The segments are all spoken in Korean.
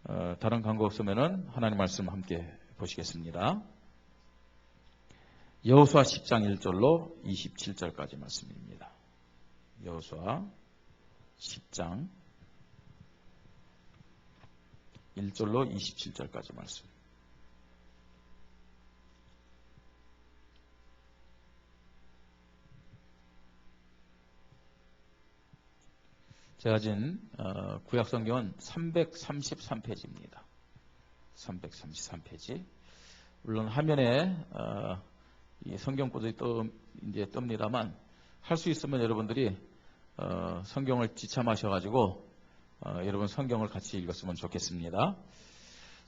다른 강구 없으면은 하나님 말씀 함께 보시겠습니다. 여호수아 10장 1절로 27절까지 말씀입니다. 여호수아 10장 1절로 27절까지 말씀. 제가 진 구약성경은 333페이지입니다. 333페이지. 물론 화면에 이 성경 보도이 이제 뜹니다만 할 수 있으면 여러분들이 성경을 지참하셔가지고 여러분 성경을 같이 읽었으면 좋겠습니다.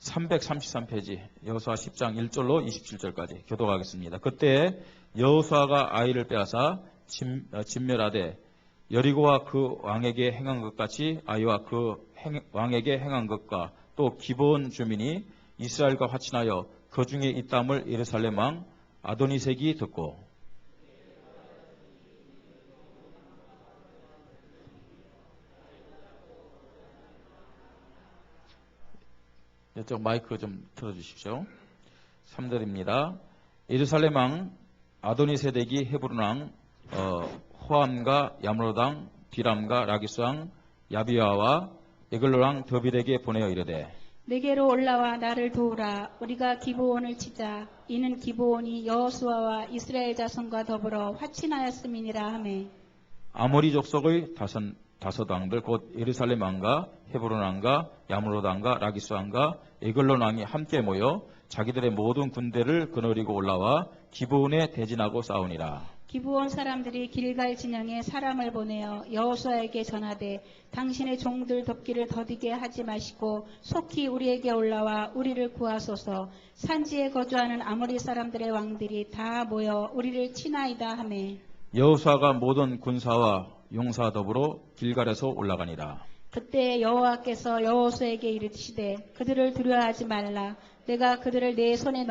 333페이지 여호수아 10장 1절로 27절까지 교독하겠습니다. 그때 여호수아가 아이를 빼앗아 진멸하되 여리고와 그 왕에게 행한 것 같이 아이와 그 왕에게 행한 것과 또 기브온 주민이 이스라엘과 화친하여 그 중에 있담을 예루살렘 왕 아도니색이 듣고 이쪽 마이크 좀 틀어주십시오. 3절입니다. 예루살렘 왕 아도니세덱이 헤브론 왕 호암과 야므로당 비람과 라기스 왕 야비아와 에글로 왕 더빌에게 보내어 이르되 내게로 올라와 나를 도우라. 우리가 기브온을 치자. 이는 기브온이 여호수아와 이스라엘 자손과 더불어 화친하였음이니라 하매 아모리 족속의 다섯 왕들 곧 예루살렘 왕과 헤브론 왕과 야므롯 왕과 라기스 왕과 에글론 왕이 함께 모여 자기들의 모든 군대를 거느리고 올라와 기브온에 대진하고 싸우니라. 기브온 사람들이 길갈 진영에 사람을 보내어 여호수아에게 전하되 당신의 종들 돕기를 더디게 하지 마시고 속히 우리에게 올라와 우리를 구하소서. 산지에 거주하는 아모리 사람들의 왕들이 다 모여 우리를 치나이다 하매 여호수아가 모든 군사와 용사 더불어 길갈에서 올라가니라. 그때 여호와께서 여호수아에게 이르시되 그들을 두려워하지 말라. 내가 그들을 내 손에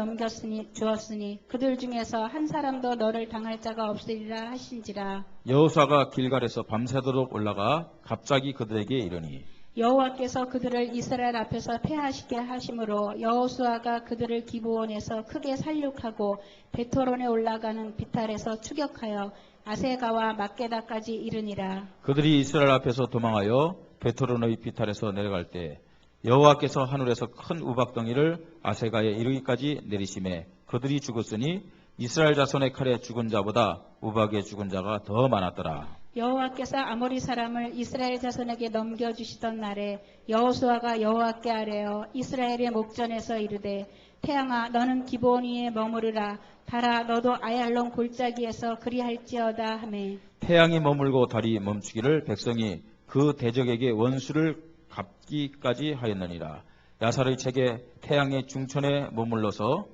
주었으니 그들 중에서 한 사람도 너를 당할 자가 없으리라 하신지라. 여호수아가 길갈에서 밤새도록 올라가 갑자기 그들에게 이르니 여호와께서 그들을 이스라엘 앞에서 패하시게 하심으로 여호수아가 그들을 기브온에서 크게 살육하고 베토론에 올라가는 비탈에서 추격하여 아세가와 막게다까지 이르니라. 그들이 이스라엘 앞에서 도망하여 베토론의 비탈에서 내려갈 때 여호와께서 하늘에서 큰 우박덩이를 아세가에 이르기까지 내리심에 그들이 죽었으니 이스라엘 자손의 칼에 죽은 자보다 우박에 죽은 자가 더 많았더라. 여호와께서 아모리 사람을 이스라엘 자손에게 넘겨주시던 날에 여호수아가 여호와께 아뢰어 이스라엘의 목전에서 이르되 태양아 너는 기브온 위에 머무르라. 달아 너도 아얄론 골짜기에서 그리할지어다 하매 태양이 머물고 달이 멈추기를 백성이 그 대적에게 원수를 갚기까지 하였느니라. 야살의 책에 태양의 중천에 머물러서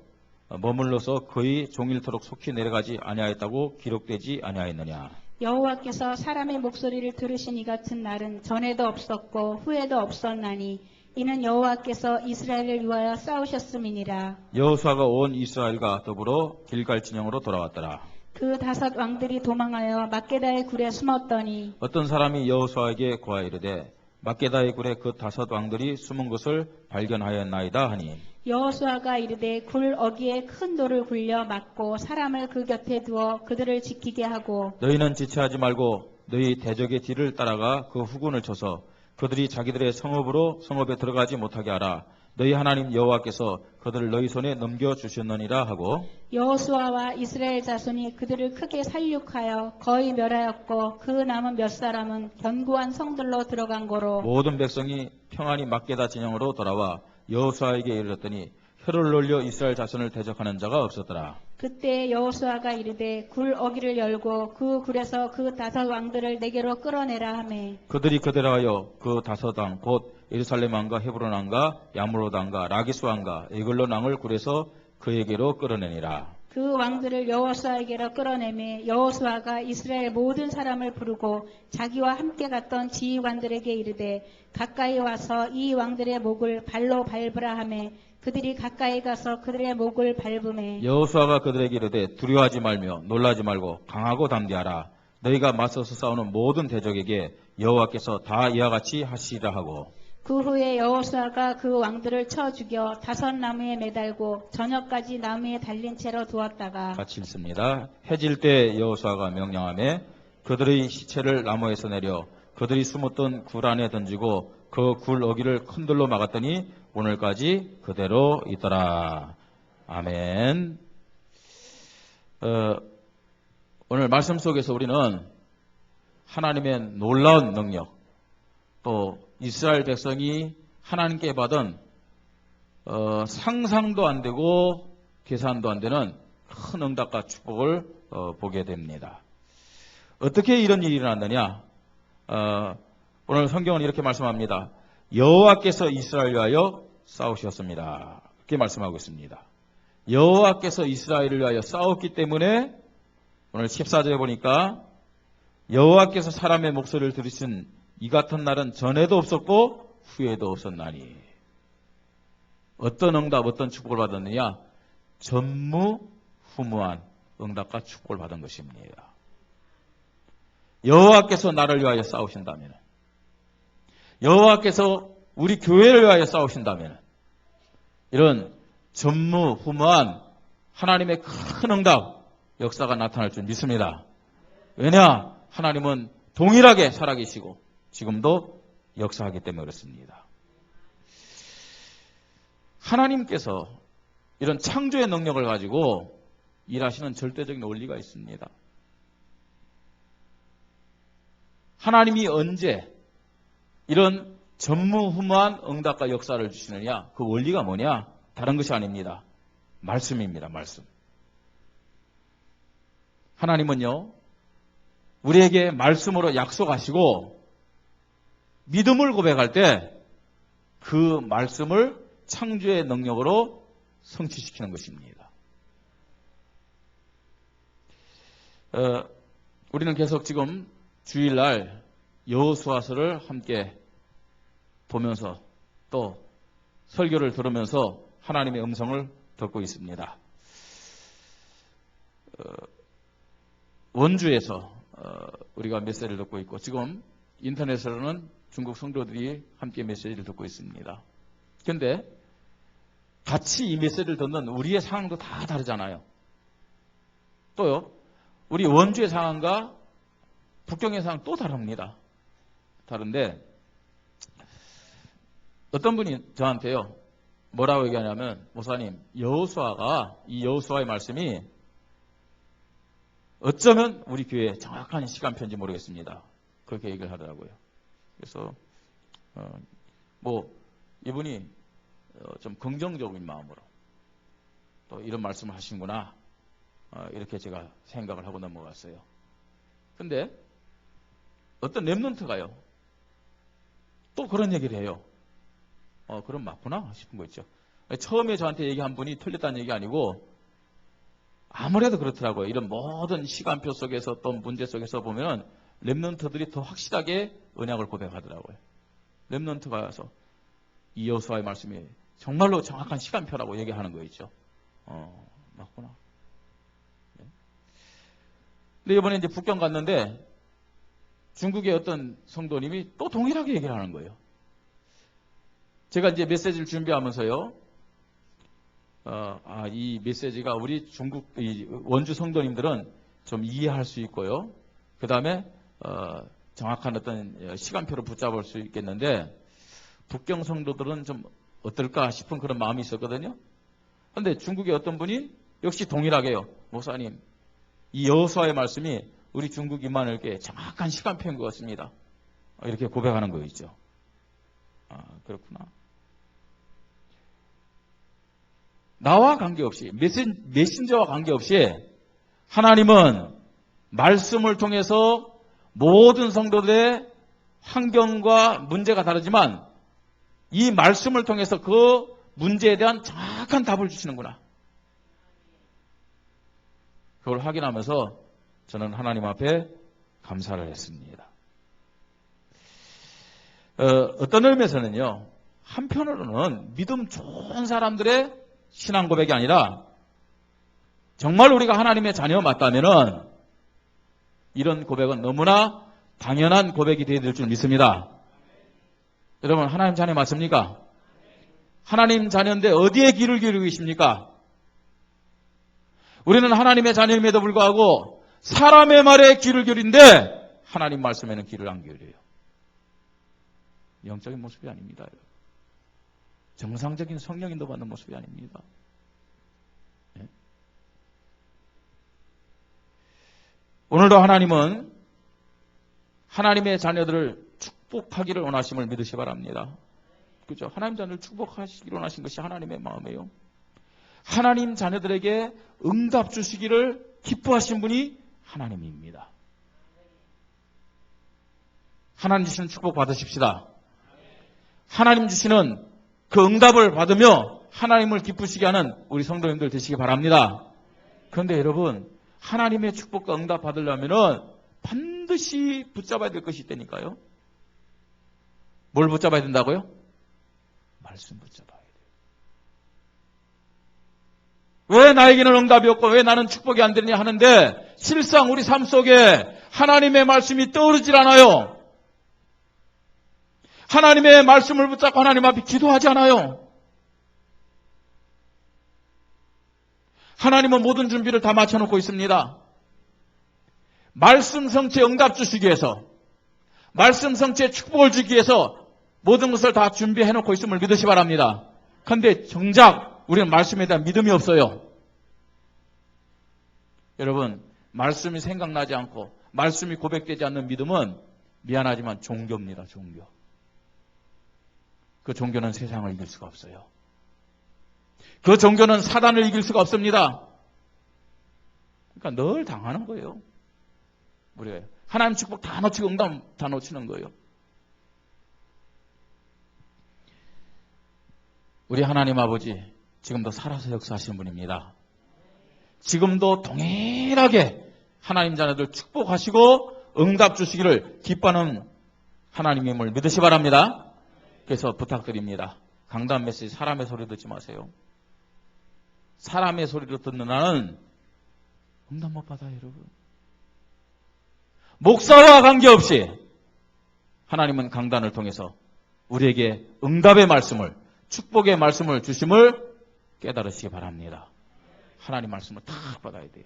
거의 종일토록 속히 내려가지 아니하였다고 기록되지 아니하였느냐. 여호와께서 사람의 목소리를 들으신 이 같은 날은 전에도 없었고 후에도 없었나니 이는 여호와께서 이스라엘을 위하여 싸우셨음이니라. 여호수아가 온 이스라엘과 더불어 길갈 진영으로 돌아왔더라. 그 다섯 왕들이 도망하여 막게다의 굴에 숨었더니 어떤 사람이 여호수아에게 고하여 이르되 막게다의 굴에 그 다섯 왕들이 숨은 것을 발견하였나이다 하니 여호수아가 이르되 굴 어귀에 큰 돌을 굴려 막고 사람을 그 곁에 두어 그들을 지키게 하고 너희는 지체하지 말고 너희 대적의 뒤를 따라가 그 후군을 쳐서 그들이 자기들의 성읍에 들어가지 못하게 하라. 너희 하나님 여호와께서 그들을 너희 손에 넘겨주셨느니라 하고 여호수아와 이스라엘 자손이 그들을 크게 살육하여 거의 멸하였고 그 남은 몇 사람은 견고한 성들로 들어간 거로 모든 백성이 평안히 막게다 진영으로 돌아와 여호수아에게 이르렀더니 혀를 놀려 이스라엘 자손을 대적하는 자가 없었더라. 그때 여호수아가 이르되 굴 어귀를 열고 그 굴에서 그 다섯 왕들을 내게로 끌어내라 하매 그들이 그대로 하여 그 다섯 왕 곧 예루살렘 왕과 헤브론 왕과 야므롯 왕과 라기스 왕과 에글론 왕을 굴에서 그에게로 끌어내니라. 그 왕들을 여호수아에게로 끌어내매 여호수아가 이스라엘 모든 사람을 부르고 자기와 함께 갔던 지휘관들에게 이르되 가까이 와서 이 왕들의 목을 발로 밟으라 하매 그들이 가까이 가서 그들의 목을 밟으매 여호수아가 그들에게 이르되 두려워하지 말며 놀라지 말고 강하고 담대하라. 너희가 맞서서 싸우는 모든 대적에게 여호와께서 다 이와 같이 하시리라 하고 그 후에 여호수아가 그 왕들을 쳐 죽여 5 나무에 매달고 저녁까지 나무에 달린 채로 두었다가 같이 읽습니다. 해질 때 여호수아가 명령하며 그들의 시체를 나무에서 내려 그들이 숨었던 굴 안에 던지고 그 굴 어기를 큰 돌로 막았더니 오늘까지 그대로 있더라. 아멘. 오늘 말씀 속에서 우리는 하나님의 놀라운 능력, 또 이스라엘 백성이 하나님께 받은 상상도 안 되고 계산도 안 되는 큰 응답과 축복을 보게 됩니다. 어떻게 이런 일이 일어났느냐? 오늘 성경은 이렇게 말씀합니다. 여호와께서 이스라엘을 위하여 싸우셨습니다. 그렇게 말씀하고 있습니다. 여호와께서 이스라엘을 위하여 싸웠기 때문에 오늘 14절에 보니까 여호와께서 사람의 목소리를 들으신 이 같은 날은 전에도 없었고 후에도 없었나니. 어떤 응답, 어떤 축복을 받았느냐? 전무후무한 응답과 축복을 받은 것입니다. 여호와께서 나를 위하여 싸우신다면, 여호와께서 우리 교회를 위하여 싸우신다면, 이런 전무후무한 하나님의 큰 응답, 역사가 나타날 줄 믿습니다. 왜냐? 하나님은 동일하게 살아계시고 지금도 역사하기 때문에 그렇습니다. 하나님께서 이런 창조의 능력을 가지고 일하시는 절대적인 원리가 있습니다. 하나님이 언제 이런 전무후무한 응답과 역사를 주시느냐? 그 원리가 뭐냐? 다른 것이 아닙니다. 말씀입니다. 말씀. 하나님은요, 우리에게 말씀으로 약속하시고 믿음을 고백할 때 그 말씀을 창조의 능력으로 성취시키는 것입니다. 우리는 계속 지금 주일날 여호수아서를 함께 보면서 또 설교를 들으면서 하나님의 음성을 듣고 있습니다. 원주에서 우리가 메시지를 듣고 있고 지금 인터넷으로는 중국 성도들이 함께 메시지를 듣고 있습니다. 그런데 같이 이 메시지를 듣는 우리의 상황도 다 다르잖아요. 또요, 우리 원주의 상황과 북경의 상황 또 다릅니다. 다른데 어떤 분이 저한테요, 뭐라고 얘기하냐면, 목사님, 여호수아가, 이 여호수아의 말씀이 어쩌면 우리 교회의 정확한 시간표인지 모르겠습니다. 그렇게 얘기를 하더라고요. 그래서 이분이 좀 긍정적인 마음으로 또 이런 말씀을 하시는구나, 이렇게 제가 생각을 하고 넘어갔어요. 근데 어떤 랩런트가요, 또 그런 얘기를 해요. 그럼 맞구나 싶은 거 있죠. 처음에 저한테 얘기한 분이 틀렸다는 얘기 아니고 아무래도 그렇더라고요. 이런 모든 시간표 속에서 또 문제 속에서 보면 랩런트들이 더 확실하게 언약을 고백하더라고요. 랩런트가 와서 이 여호수아의 말씀이 정말로 정확한 시간표라고 얘기하는 거 있죠. 맞구나. 네. 근데 이번에 이제 북경 갔는데 중국의 어떤 성도님이 또 동일하게 얘기를 하는 거예요. 제가 이제 메시지를 준비하면서요, 이 메시지가 우리 중국 원주 성도님들은 좀 이해할 수 있고요. 그 다음에 정확한 어떤 시간표를 붙잡을 수 있겠는데 북경 성도들은 좀 어떨까 싶은 그런 마음이 있었거든요. 그런데 중국의 어떤 분이 역시 동일하게요, 목사님, 이 여호수아의 말씀이 우리 중국 인만에게 정확한 시간표인 것 같습니다. 이렇게 고백하는 거 있죠. 그렇구나. 나와 관계없이, 메신저와 관계없이 하나님은 말씀을 통해서 모든 성도들의 환경과 문제가 다르지만 이 말씀을 통해서 그 문제에 대한 정확한 답을 주시는구나. 그걸 확인하면서 저는 하나님 앞에 감사를 했습니다. 어떤 의미에서는요, 한편으로는 믿음 좋은 사람들의 신앙 고백이 아니라 정말 우리가 하나님의 자녀 맞다면은 이런 고백은 너무나 당연한 고백이 되어야 될 줄 믿습니다. 여러분, 하나님 자녀 맞습니까? 하나님 자녀인데 어디에 귀를 기울이고 계십니까? 우리는 하나님의 자녀임에도 불구하고 사람의 말에 귀를 기울인데 하나님 말씀에는 귀를 안 기울여요. 영적인 모습이 아닙니다. 정상적인 성령 인도 받는 모습이 아닙니다. 네? 오늘도 하나님은 하나님의 자녀들을 축복하기를 원하심을 믿으시 바랍니다. 그죠? 하나님 자녀를 축복하시기를 원하신 것이 하나님의 마음이에요. 하나님 자녀들에게 응답 주시기를 기뻐하신 분이 하나님입니다. 하나님 주시는 축복 받으십시다. 하나님 주시는 그 응답을 받으며 하나님을 기쁘시게 하는 우리 성도님들 되시기 바랍니다. 그런데 여러분, 하나님의 축복과 응답 받으려면 반드시 붙잡아야 될 것이 있다니까요. 뭘 붙잡아야 된다고요? 말씀 붙잡아야 돼요. 왜 나에게는 응답이 없고 왜 나는 축복이 안 되느냐 하는데 실상 우리 삶 속에 하나님의 말씀이 떠오르질 않아요. 하나님의 말씀을 붙잡고 하나님 앞에 기도하지 않아요. 하나님은 모든 준비를 다 마쳐놓고 있습니다. 말씀 성취에 응답 주시기 위해서, 말씀 성취에 축복을 주기 위해서 모든 것을 다 준비해놓고 있음을 믿으시 바랍니다. 그런데 정작 우리는 말씀에 대한 믿음이 없어요. 여러분, 말씀이 생각나지 않고 말씀이 고백되지 않는 믿음은 미안하지만 종교입니다. 종교. 그 종교는 세상을 이길 수가 없어요. 그 종교는 사단을 이길 수가 없습니다. 그러니까 늘 당하는 거예요. 우리가 하나님 축복 다 놓치고 응답 다 놓치는 거예요. 우리 하나님 아버지 지금도 살아서 역사하시는 분입니다. 지금도 동일하게 하나님 자녀들 축복하시고 응답 주시기를 기뻐하는 하나님임을 믿으시 바랍니다. 그래서 부탁드립니다. 강단 메시지 사람의 소리 듣지 마세요. 사람의 소리로 듣는 나는 응답 못 받아요, 여러분. 목사와 관계없이 하나님은 강단을 통해서 우리에게 응답의 말씀을, 축복의 말씀을 주심을 깨달으시기 바랍니다. 하나님 말씀을 딱 받아야 돼요.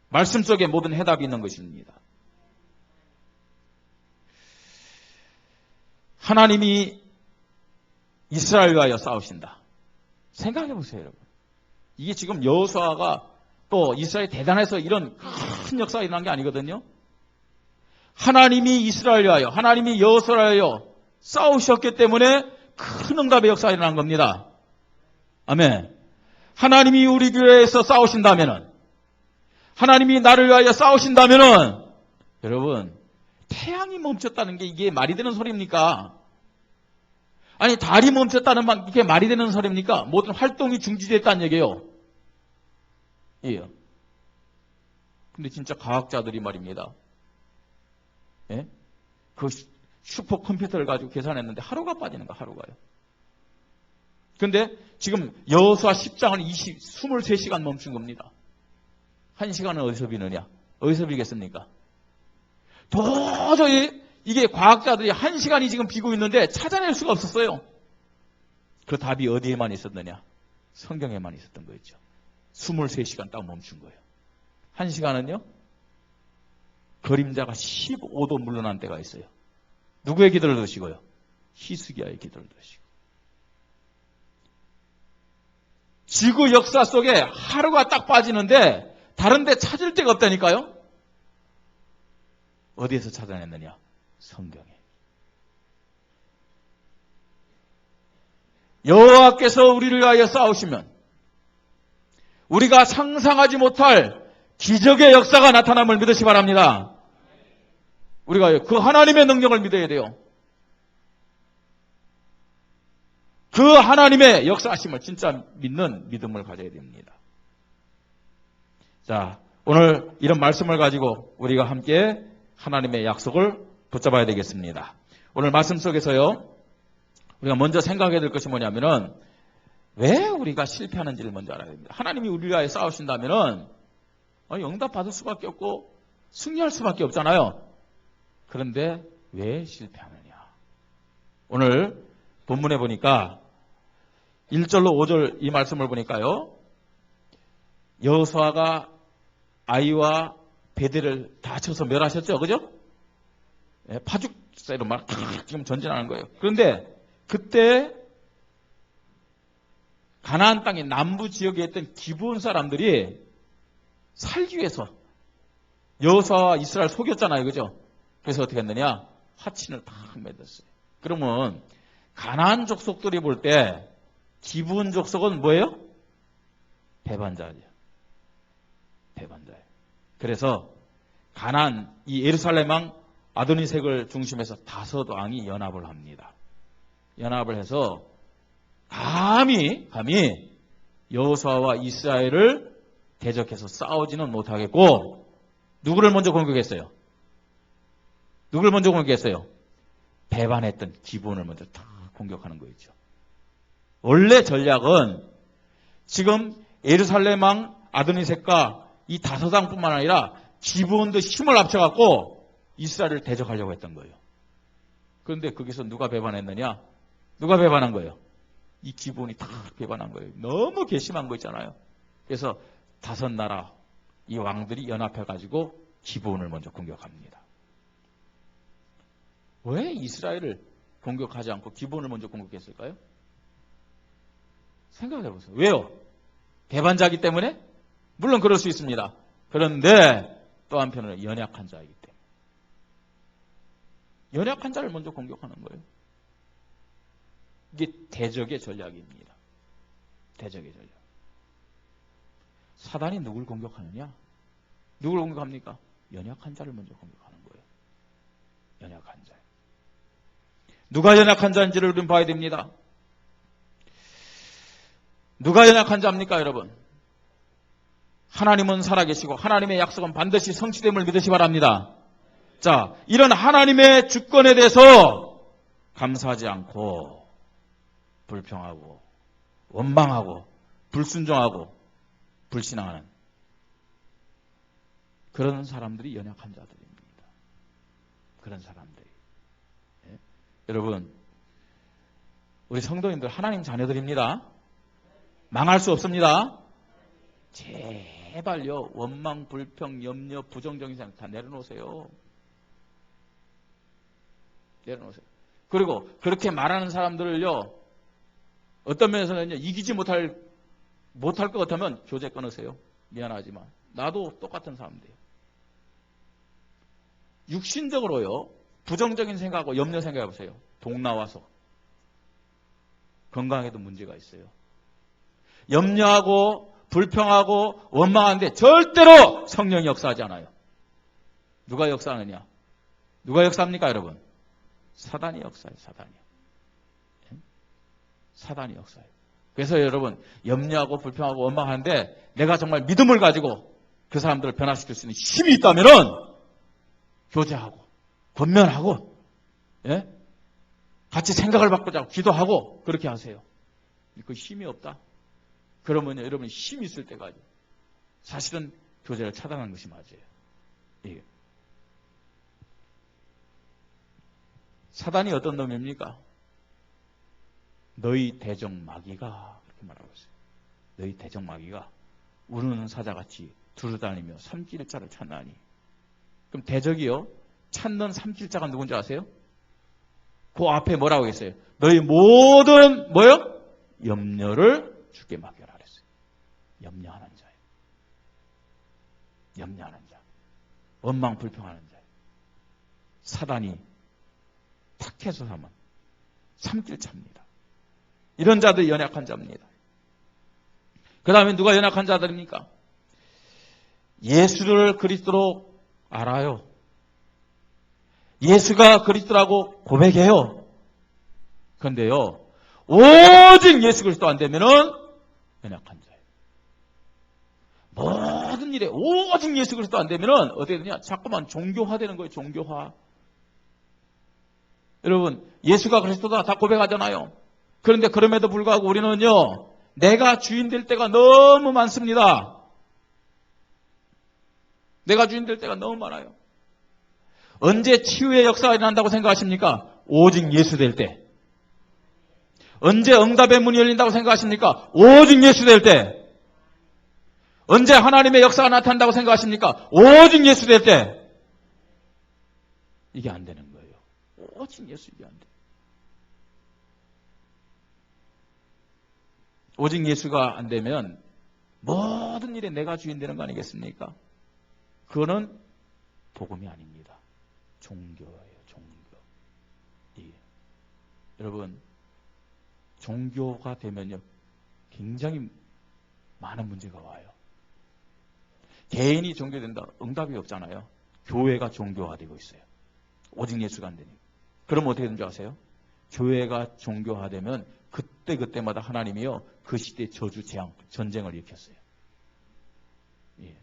말씀 속에 모든 해답이 있는 것입니다. 하나님이 이스라엘을 위하여 싸우신다. 생각해 보세요, 여러분. 이게 지금 여호수아가 또 이스라엘이 대단해서 이런 큰 역사가 일어난 게 아니거든요. 하나님이 이스라엘을 위하여, 하나님이 여호수아를 위하여 싸우셨기 때문에 큰 응답의 역사가 일어난 겁니다. 아멘. 하나님이 우리 교회에서 싸우신다면은, 하나님이 나를 위하여 싸우신다면은, 여러분, 태양이 멈췄다는 게 이게 말이 되는 소리입니까? 아니, 달이 멈췄다는 게 말이 되는 소리입니까? 모든 활동이 중지됐다는 얘기예요. 예. 근데 진짜 과학자들이 말입니다. 예? 그 슈퍼컴퓨터를 가지고 계산했는데 하루가 빠지는 거, 하루가요. 근데 지금 여호수아 10장은 23시간 멈춘 겁니다. 1시간은 어디서 비느냐? 어디서 비겠습니까? 도저히 이게 과학자들이 1시간이 지금 비고 있는데 찾아낼 수가 없었어요. 그 답이 어디에만 있었느냐? 성경에만 있었던 거였죠. 23시간 딱 멈춘 거예요. 1시간은요? 그림자가 15도 물러난 때가 있어요. 누구의 기도를 드시고요? 히스기야의 기도를 드시고. 지구 역사 속에 하루가 딱 빠지는데 다른 데 찾을 데가 없다니까요? 어디에서 찾아냈느냐? 성경에. 여호와께서 우리를 위하여 싸우시면 우리가 상상하지 못할 기적의 역사가 나타남을 믿으시 바랍니다. 우리가 그 하나님의 능력을 믿어야 돼요. 그 하나님의 역사하심을 진짜 믿는 믿음을 가져야 됩니다. 자, 오늘 이런 말씀을 가지고 우리가 함께 하나님의 약속을 붙잡아야 되겠습니다. 오늘 말씀 속에서요, 우리가 먼저 생각해야 될 것이 뭐냐면은, 왜 우리가 실패하는지를 먼저 알아야 됩니다. 하나님이 우리를 위하여 싸우신다면은, 응답 받을 수밖에 없고, 승리할 수밖에 없잖아요. 그런데 왜 실패하느냐? 오늘 본문에 보니까 1절로 5절 이 말씀을 보니까요. 여호수아가 아이와 베델을 다 쳐서 멸하셨죠. 그죠? 파죽세로 막 지금 전진하는 거예요. 그런데 그때 가나안 땅의 남부 지역에 있던 기브온 사람들이 살기 위해서 여호수아와 이스라엘 속였잖아요. 그죠? 그래서 어떻게 했느냐? 화친을 다 맺었어요. 그러면 가나안 족속들이 볼 때 기브온 족속은 뭐예요? 배반자죠. 배반자예요. 그래서 가나안 이 예루살렘 왕 아도니색을 중심해서 5왕이 연합을 합니다. 연합을 해서 감히 여호수아와 이스라엘을 대적해서 싸우지는 못하겠고 누구를 먼저 공격했어요? 누구를 먼저 공격했어요? 배반했던 기브온을 먼저 다 공격하는 거였죠. 원래 전략은 지금 예루살렘 왕 아도니색과 이 5왕뿐만 아니라 기브온도 힘을 합쳐갖고 이스라엘을 대적하려고 했던 거예요. 그런데 거기서 누가 배반했느냐? 누가 배반한 거예요? 이 기브온이 다 배반한 거예요. 너무 괘씸한 거 있잖아요. 그래서 5나라 이 왕들이 연합해가지고 기브온을 먼저 공격합니다. 왜 이스라엘을 공격하지 않고 기브온을 먼저 공격했을까요? 생각해 보세요. 왜요? 배반자이기 때문에? 물론 그럴 수 있습니다. 그런데 또 한편으로 연약한 자이기 때문에. 연약한 자를 먼저 공격하는 거예요. 이게 대적의 전략입니다. 대적의 전략. 사단이 누굴 공격하느냐? 누굴 공격합니까? 연약한 자를 먼저 공격하는 거예요. 연약한 자. 누가 연약한 자인지를 우리는 봐야 됩니다. 누가 연약한 자입니까, 여러분? 하나님은 살아계시고 하나님의 약속은 반드시 성취됨을 믿으시 바랍니다. 자, 이런 하나님의 주권에 대해서 감사하지 않고 불평하고 원망하고 불순종하고 불신앙하는 그런 사람들이 연약한 자들입니다. 그런 사람들이. 예? 여러분, 우리 성도님들 하나님 자녀들입니다. 망할 수 없습니다. 제발요, 원망, 불평, 염려, 부정적인 생각 다 내려놓으세요. 내려놓으세요. 그리고 그렇게 말하는 사람들을요, 어떤 면에서는요, 이기지 못할 것 같으면 교제 끊으세요. 미안하지만. 나도 똑같은 사람들이에요. 육신적으로요, 부정적인 생각하고 염려 생각해 보세요. 독 나와서. 건강에도 문제가 있어요. 염려하고 불평하고 원망하는데 절대로 성령이 역사하지 않아요. 누가 역사하느냐? 누가 역사합니까, 여러분? 사단이 역사해요, 사단이. 사단이 역사해요. 그래서 여러분, 염려하고 불평하고 원망하는데 내가 정말 믿음을 가지고 그 사람들을 변화시킬 수 있는 힘이 있다면은 교제하고 권면하고, 예? 같이 생각을 바꾸자고 기도하고 그렇게 하세요. 그 힘이 없다. 그러면요, 여러분이 힘이 있을 때까지 사실은 교제를 차단하는 것이 맞아요. 예. 사단이 어떤 놈입니까? 너희 대적 마귀가 그렇게 말하고 있어요. 너희 대적 마귀가 우는 사자같이 두루다니며 삼킬자를 찾나니. 그럼 대적이요, 찾는 삼킬자가 누군지 아세요? 그 앞에 뭐라고 했어요? 너희 모든 뭐요? 염려를 주께 맡겨라 그랬어요. 염려하는 자예요. 염려하는 자. 원망 불평하는 자예요. 사단이 탁해서 하면 삼킬자입니다. 이런 자들이 연약한 자입니다. 그 다음에 누가 연약한 자들입니까? 예수를 그리스도로 알아요. 예수가 그리스도라고 고백해요. 그런데요, 오직 예수 그리스도 안 되면은 연약한 자예요. 모든 일에 오직 예수 그리스도 안 되면은 어떻게 되냐? 자꾸만 종교화되는 거예요. 종교화. 여러분, 예수가 그리스도다 다 고백하잖아요. 그런데 그럼에도 불구하고 우리는요, 내가 주인 될 때가 너무 많습니다. 내가 주인 될 때가 너무 많아요. 언제 치유의 역사가 일어난다고 생각하십니까? 오직 예수 될 때. 언제 응답의 문이 열린다고 생각하십니까? 오직 예수 될 때. 언제 하나님의 역사가 나타난다고 생각하십니까? 오직 예수 될 때. 이게 안 되는 거예요. 오직 예수 이게 안 돼. 오직 예수가 안 되면 모든 일에 내가 주인 되는 거 아니겠습니까? 그거는 복음이 아닙니다. 종교예요, 종교. 예. 여러분, 종교가 되면요, 굉장히 많은 문제가 와요. 개인이 종교된다, 응답이 없잖아요. 교회가 종교화되고 있어요. 오직 예수가 안 되니. 그럼 어떻게 되는 줄 아세요? 교회가 종교화되면 그때마다 하나님이요, 그 시대의 저주, 재앙, 전쟁을 일으켰어요. 예.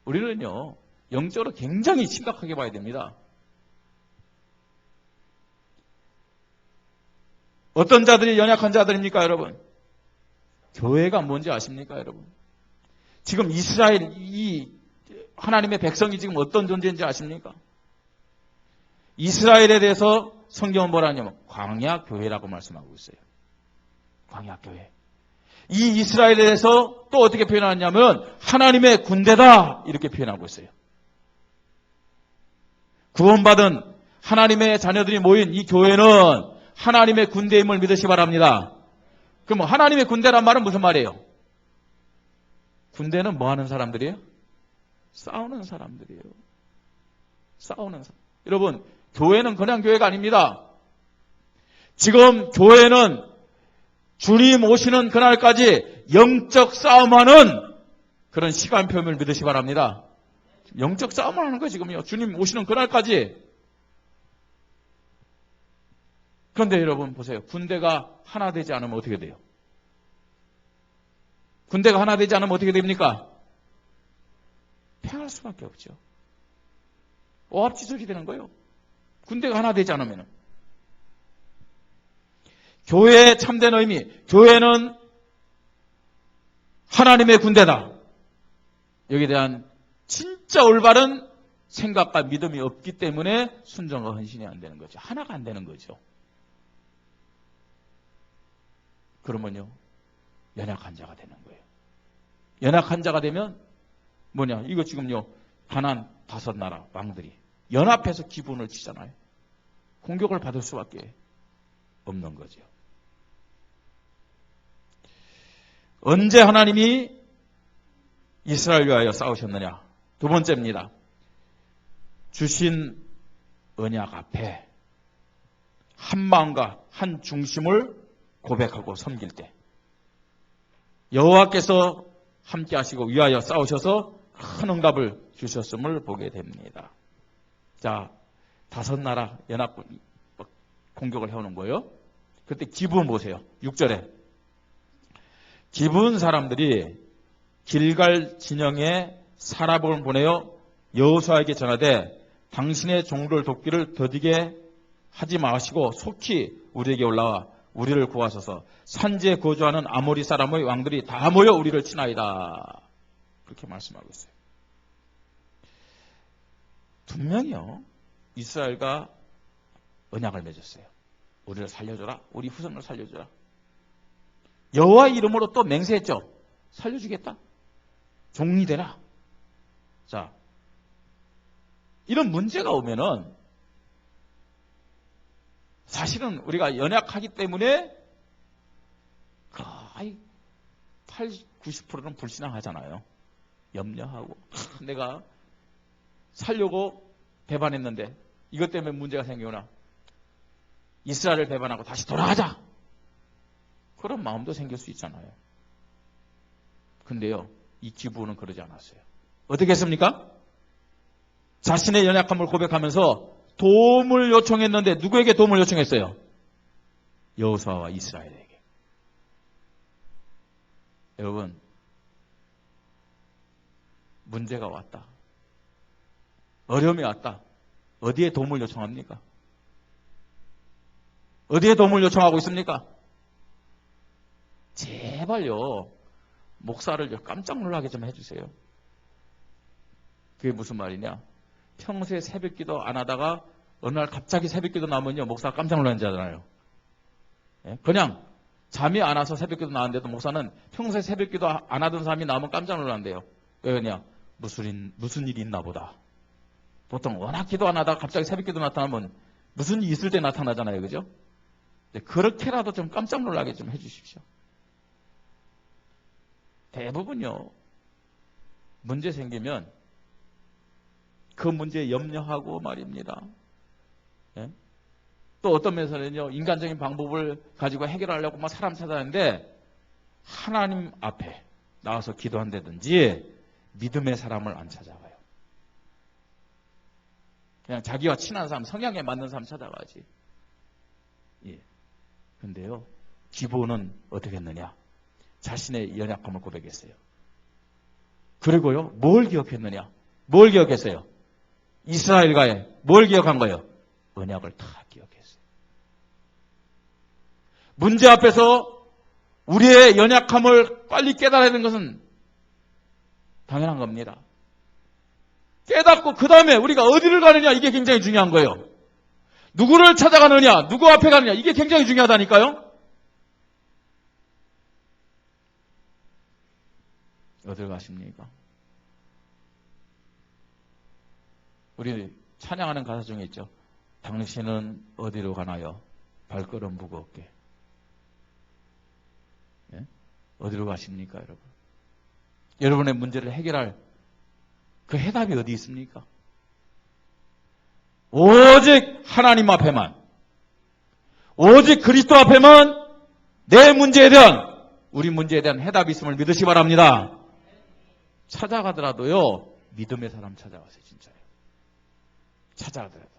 우리는요, 영적으로 굉장히 심각하게 봐야 됩니다. 어떤 자들이 연약한 자들입니까, 여러분? 교회가 뭔지 아십니까, 여러분? 지금 이스라엘, 이 하나님의 백성이 지금 어떤 존재인지 아십니까? 이스라엘에 대해서 성경은 뭐라 하냐면 광야교회라고 말씀하고 있어요. 광야교회. 이 이스라엘에 대해서 또 어떻게 표현하냐면 하나님의 군대다 이렇게 표현하고 있어요. 구원받은 하나님의 자녀들이 모인 이 교회는 하나님의 군대임을 믿으시기 바랍니다. 그럼 하나님의 군대란 말은 무슨 말이에요? 군대는 뭐 하는 사람들이에요? 싸우는 사람들이에요. 싸우는 사람. 여러분, 교회는 그냥 교회가 아닙니다. 지금 교회는 주님 오시는 그날까지 영적 싸움하는 그런 시간표를 믿으시기 바랍니다. 영적 싸움을 하는 거예요, 지금요. 주님 오시는 그날까지. 그런데 여러분 보세요. 군대가 하나 되지 않으면 어떻게 돼요? 군대가 하나 되지 않으면 어떻게 됩니까? 패할 수밖에 없죠. 오합지졸이 되는 거예요. 군대가 하나 되지 않으면. 교회의 참된 의미, 교회는 하나님의 군대다. 여기에 대한 진짜 올바른 생각과 믿음이 없기 때문에 순종과 헌신이 안 되는 거죠. 하나가 안 되는 거죠. 그러면요, 연약한 자가 되는 거예요. 연약한 자가 되면 뭐냐, 이거 지금요, 가나안 5나라 왕들이 연합해서 기분을 치잖아요. 공격을 받을 수밖에 없는 거죠. 언제 하나님이 이스라엘 위하여 싸우셨느냐? 두 번째입니다. 주신 언약 앞에 한 마음과 한 중심을 고백하고 섬길 때 여호와께서 함께 하시고 위하여 싸우셔서 큰 응답을 주셨음을 보게 됩니다. 자, 5나라 연합군 공격을 해오는 거예요. 그때 기브온 보세요. 6절에 기브온 사람들이 길갈 진영에 사람을 보내어 여호수아에게 전하되 당신의 종들 돕기를 더디게 하지 마시고 속히 우리에게 올라와 우리를 구하소서. 산지에 거주하는 아모리 사람의 왕들이 다 모여 우리를 치나이다. 그렇게 말씀하고 있어요. 분명히요, 이스라엘과 언약을 맺었어요. 우리를 살려줘라. 우리 후손을 살려줘라. 여호와 이름으로 또 맹세했죠. 살려주겠다. 종이 되라. 자, 이런 문제가 오면은 사실은 우리가 연약하기 때문에 거의 80, 90%는 불신앙하잖아요. 염려하고 내가 살려고 배반했는데 이것 때문에 문제가 생기거나 이스라엘을 배반하고 다시 돌아가자. 그런 마음도 생길 수 있잖아요. 근데요, 이 기브온은 그러지 않았어요. 어떻게 했습니까? 자신의 연약함을 고백하면서 도움을 요청했는데 누구에게 도움을 요청했어요? 여호수아와 이스라엘에게. 여러분, 문제가 왔다. 어려움이 왔다. 어디에 도움을 요청합니까? 어디에 도움을 요청하고 있습니까? 제발요, 목사를 깜짝 놀라게 좀 해주세요. 그게 무슨 말이냐? 평소에 새벽기도 안 하다가 어느 날 갑자기 새벽기도 나면요, 목사가 깜짝 놀라는 자잖아요. 그냥 잠이 안 와서 새벽기도 나왔는데도 목사는 평소에 새벽기도 안 하던 사람이 나오면 깜짝 놀란대요. 왜 그러냐? 무슨 일이 있나 보다. 보통 워낙 기도 안 하다가 갑자기 새벽기도 나타나면 무슨 일이 있을 때 나타나잖아요. 그죠? 그렇게라도 좀 깜짝 놀라게 좀 해주십시오. 대부분요, 문제 생기면 그 문제에 염려하고 말입니다. 예? 또 어떤 면에서는요, 인간적인 방법을 가지고 해결하려고 막 사람 찾아내는데 하나님 앞에 나와서 기도한다든지 믿음의 사람을 안 찾아가요. 그냥 자기와 친한 사람, 성향에 맞는 사람 찾아가지. 예. 근데요, 기본은 어떻게 했느냐? 자신의 연약함을 고백했어요. 그리고요, 뭘 기억했느냐? 뭘 기억했어요? 이스라엘과의 뭘 기억한 거예요? 언약을 다 기억했어요. 문제 앞에서 우리의 연약함을 빨리 깨달아야 하는 것은 당연한 겁니다. 깨닫고 그 다음에 우리가 어디를 가느냐, 이게 굉장히 중요한 거예요. 누구를 찾아가느냐, 누구 앞에 가느냐, 이게 굉장히 중요하다니까요. 어딜 가십니까? 우리 찬양하는 가사 중에 있죠. 당신은 어디로 가나요? 발걸음 무겁게. 예? 어디로 가십니까, 여러분? 여러분의 문제를 해결할 그 해답이 어디 있습니까? 오직 하나님 앞에만, 오직 그리스도 앞에만 내 문제에 대한, 우리 문제에 대한 해답이 있음을 믿으시 바랍니다. 찾아가더라도요, 믿음의 사람 찾아가세요. 진짜요. 찾아가더라도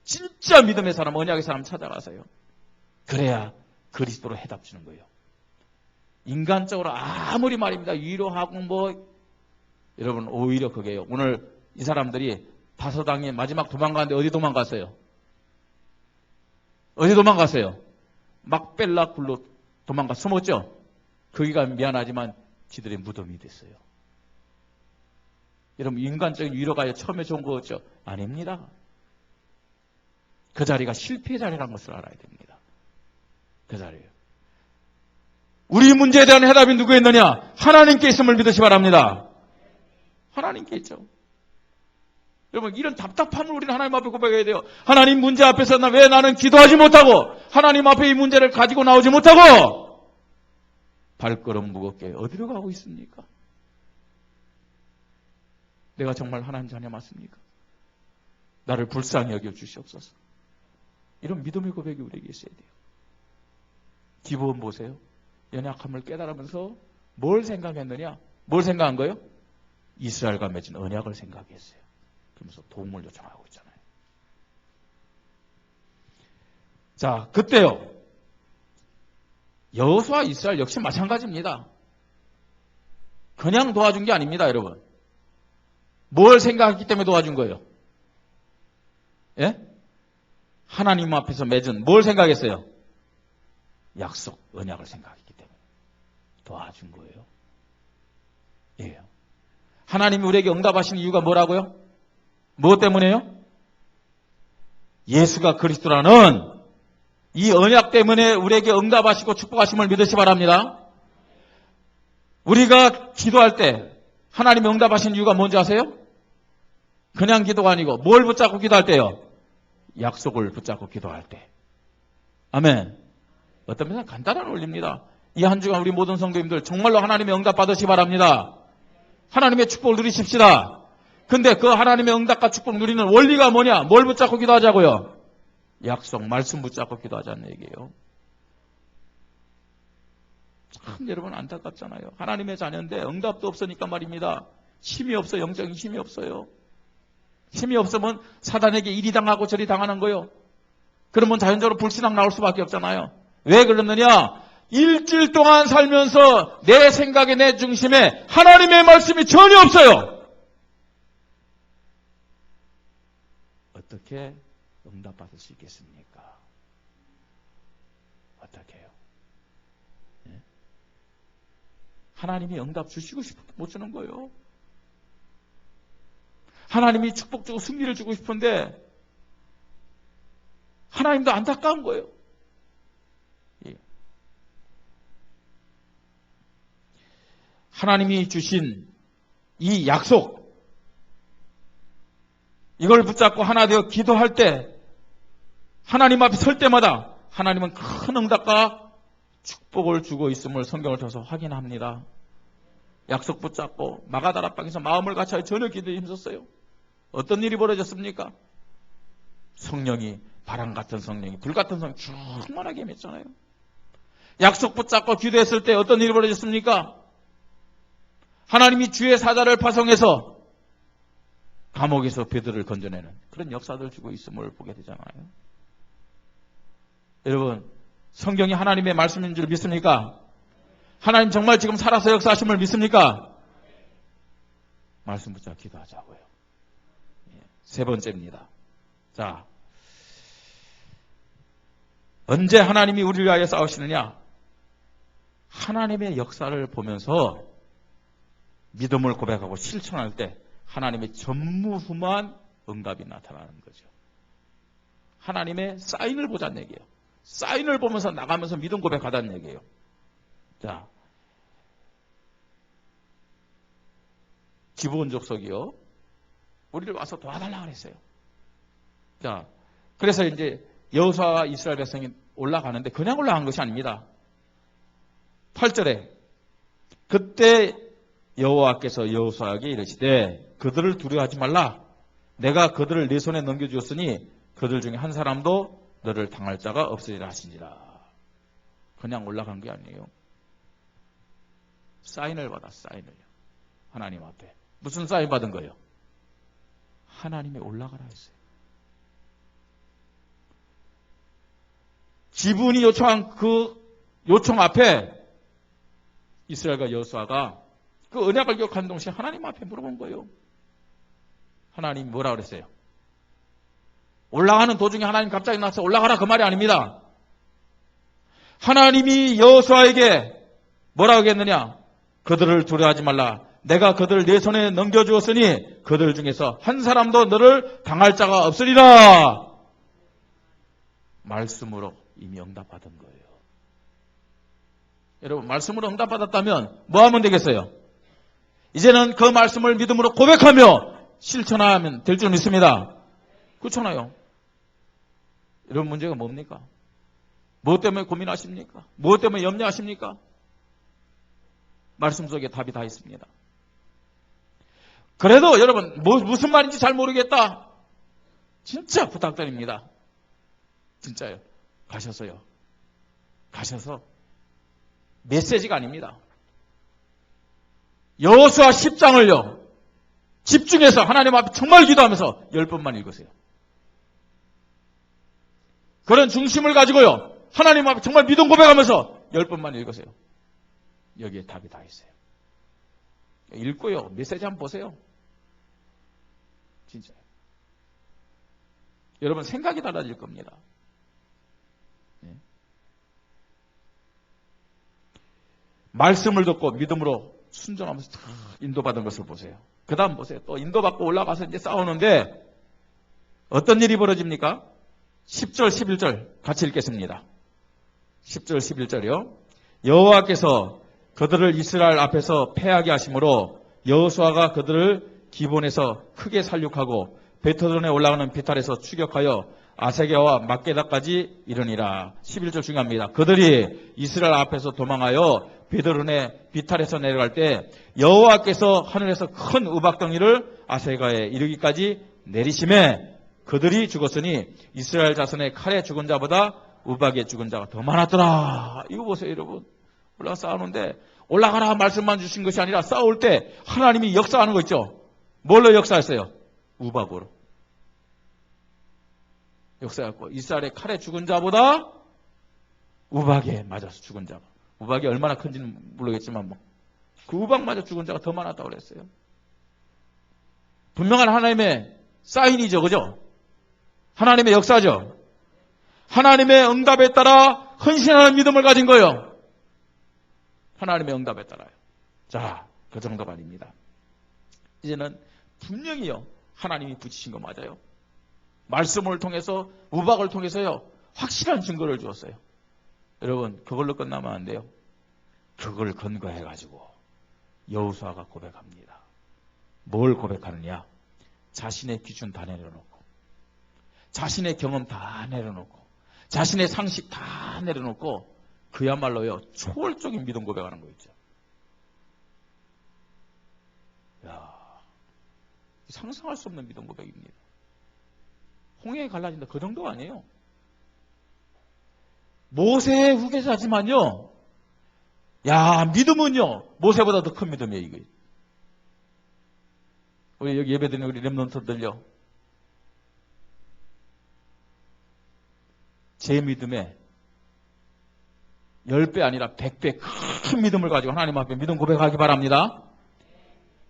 진짜 믿음의 사람, 언약의 사람 찾아가세요. 그래야 그리스도로 해답 주는 거예요. 인간적으로 아무리 말입니다, 위로하고 여러분, 오히려 그게요. 오늘 이 사람들이 다소당이 마지막 도망가는데 어디 도망갔어요? 어디 도망갔어요? 막벨라 굴로 숨었죠? 거기가 미안하지만 지들의 무덤이 됐어요. 여러분, 인간적인 위로가 처음에 좋은 거였죠? 아닙니다. 그 자리가 실패의 자리라는 것을 알아야 됩니다. 그 자리예요. 우리 문제에 대한 해답이 누구에 있느냐? 하나님께 있음을 믿으시 바랍니다. 하나님께 있죠. 여러분, 이런 답답함을 우리는 하나님 앞에 고백해야 돼요. 하나님, 문제 앞에서 왜 나는 기도하지 못하고 하나님 앞에 이 문제를 가지고 나오지 못하고 발걸음 무겁게 어디로 가고 있습니까? 내가 정말 하나님 자녀 맞습니까? 나를 불쌍히 여겨 주시옵소서. 이런 믿음의 고백이 우리에게 있어야 돼요. 기본 보세요. 연약함을 깨달으면서 뭘 생각했느냐? 뭘 생각한 거예요? 이스라엘과 맺은 언약을 생각했어요. 그러면서 도움을 요청하고 있잖아요. 자, 그때요, 여호수아 이스라엘 역시 마찬가지입니다. 그냥 도와준 게 아닙니다, 여러분. 뭘 생각했기 때문에 도와준 거예요? 예? 하나님 앞에서 맺은 뭘 생각했어요? 약속, 언약을 생각했기 때문에 도와준 거예요. 예. 하나님이 우리에게 응답하시는 이유가 뭐라고요? 무엇 때문에요? 예수가 그리스도라는 이 언약 때문에 우리에게 응답하시고 축복하심을 믿으시 바랍니다. 우리가 기도할 때 하나님이 응답하신 이유가 뭔지 아세요? 그냥 기도가 아니고 뭘 붙잡고 기도할 때요? 약속을 붙잡고 기도할 때. 아멘. 어떤 면에서 간단한 원리입니다. 이 한 주간 우리 모든 성도님들 정말로 하나님의 응답 받으시 바랍니다. 하나님의 축복을 누리십시다. 근데 그 하나님의 응답과 축복 누리는 원리가 뭐냐? 뭘 붙잡고 기도하자고요? 약속, 말씀 붙잡고 기도하자는 얘기예요. 참 여러분 안타깝잖아요. 하나님의 자녀인데 응답도 없으니까 말입니다. 힘이 없어요. 영적인 힘이 없어요. 힘이 없으면 사단에게 이리 당하고 저리 당하는 거예요. 그러면 자연적으로 불신앙 나올 수밖에 없잖아요. 왜 그러느냐? 일주일 동안 살면서 내 생각에 내 중심에 하나님의 말씀이 전혀 없어요. 어떻게 응답받을 수 있겠습니까? 어떻게 해요? 네? 하나님이 응답 주시고 싶어도 못 주는 거예요. 하나님이 축복 주고 승리를 주고 싶은데 하나님도 안타까운 거예요. 하나님이 주신 이 약속, 이걸 붙잡고 하나 되어 기도할 때, 하나님 앞에 설 때마다 하나님은 큰 응답과 축복을 주고 있음을 성경을 통해서 확인합니다. 약속 붙잡고 마가다락방에서 마음을 같이 전혀 기도에 힘썼어요. 어떤 일이 벌어졌습니까? 성령이, 바람 같은 성령이, 불 같은 성령이 충만하게 임했잖아요. 약속 붙잡고 기도했을 때 어떤 일이 벌어졌습니까? 하나님이 주의 사자를 파송해서 감옥에서 베드로를 건져내는 그런 역사들 주고 있음을 보게 되잖아요. 여러분, 성경이 하나님의 말씀인 줄 믿습니까? 하나님 정말 지금 살아서 역사하심을 믿습니까? 말씀 붙잡고 기도하자고요. 세 번째입니다. 자, 언제 하나님이 우리를 위하여 싸우시느냐? 하나님의 역사를 보면서 믿음을 고백하고 실천할 때 하나님의 전무후무한 응답이 나타나는 거죠. 하나님의 사인을 보자는 얘기예요. 사인을 보면서 나가면서 믿음 고백하자는 얘기예요. 자, 기브온 족속이요, 우리를 와서 도와달라고 그랬어요. 자, 그래서 이제 여호수아와 이스라엘 백성이 올라가는데 그냥 올라간 것이 아닙니다. 8절에 그때 여호와께서 여호수아에게 이르시되 그들을 두려워하지 말라. 내가 그들을 네 손에 넘겨주었으니 그들 중에 한 사람도 너를 당할 자가 없으리라 하시니라. 그냥 올라간 게 아니에요. 사인을 받아, 사인을요. 하나님 앞에. 무슨 사인 받은 거예요? 하나님이 올라가라 했어요. 지분이 요청한 그 요청 앞에 이스라엘과 여호수아가 그 언약을 기억하는 동시에 하나님 앞에 물어본 거예요. 하나님이 뭐라 그랬어요? 올라가는 도중에 하나님 갑자기 나서 올라가라 그 말이 아닙니다. 하나님이 여호수아에게 뭐라고 했느냐? 그들을 두려워하지 말라. 내가 그들을 네 손에 넘겨주었으니 그들 중에서 한 사람도 너를 당할 자가 없으리라. 말씀으로 이미 응답받은 거예요. 여러분, 말씀으로 응답받았다면 뭐 하면 되겠어요? 이제는 그 말씀을 믿음으로 고백하며 실천하면 될 줄 믿습니다. 그렇잖아요. 여러분, 문제가 뭡니까? 무엇 때문에 고민하십니까? 무엇 때문에 염려하십니까? 말씀 속에 답이 다 있습니다. 그래도 여러분, 무슨 말인지 잘 모르겠다. 진짜 부탁드립니다. 진짜요. 가셔서요. 가셔서 메시지가 아닙니다. 여호수아 10장을요. 집중해서 하나님 앞에 정말 기도하면서 10번만 읽으세요. 그런 중심을 가지고요. 하나님 앞에 정말 믿음 고백하면서 10번만 읽으세요. 여기에 답이 다 있어요. 읽고요. 메시지 한번 보세요. 진짜요. 여러분, 생각이 달라질 겁니다. 네. 말씀을 듣고 믿음으로 순종하면서 인도받은 것을 보세요. 그 다음 보세요. 또 인도받고 올라가서 이제 싸우는데 어떤 일이 벌어집니까? 10절, 11절 같이 읽겠습니다. 10절, 11절이요. 여호와께서 그들을 이스라엘 앞에서 패하게 하심으로 여호수아가 그들을 기본에서 크게 살육하고 베트론에 올라가는 비탈에서 추격하여 아세게와 막게다까지 이르니라. 11절 중요합니다. 그들이 이스라엘 앞에서 도망하여 베드론의 비탈에서 내려갈 때 여호와께서 하늘에서 큰 우박덩이를 아세가에 이르기까지 내리심에 그들이 죽었으니 이스라엘 자손의 칼에 죽은 자보다 우박에 죽은 자가 더 많았더라. 이거 보세요, 여러분. 올라가 싸우는데 올라가라 말씀만 주신 것이 아니라 싸울 때 하나님이 역사하는 거 있죠. 뭘로 역사했어요? 우박으로. 역사했고 이스라엘의 칼에 죽은 자보다 우박에 맞아서 죽은 자가. 우박이 얼마나 큰지는 모르겠지만 그 우박 맞아 죽은 자가 더 많았다고 그랬어요. 분명한 하나님의 사인이죠. 그죠? 하나님의 역사죠. 하나님의 응답에 따라 헌신하는 믿음을 가진 거예요. 하나님의 응답에 따라요. 자, 그 정도가 아닙니다. 이제는 분명히요. 하나님이 붙이신 거 맞아요. 말씀을 통해서 우박을 통해서요. 확실한 증거를 주었어요. 여러분, 그걸로 끝나면 안 돼요. 그걸 근거해가지고 여호수아가 고백합니다. 뭘 고백하느냐? 자신의 기준 다 내려놓고, 자신의 경험 다 내려놓고, 자신의 상식 다 내려놓고, 그야말로요 초월적인 믿음 고백하는 거 있죠. 야, 상상할 수 없는 믿음 고백입니다. 홍해에 갈라진다, 그 정도가 아니에요. 모세의 후계자지만요, 야, 믿음은요 모세보다 더 큰 믿음이에요. 이거. 우리 여기 예배드리는 우리 렘넌트들요, 제 믿음에 10배 아니라 100배 큰 믿음을 가지고 하나님 앞에 믿음 고백하기 바랍니다.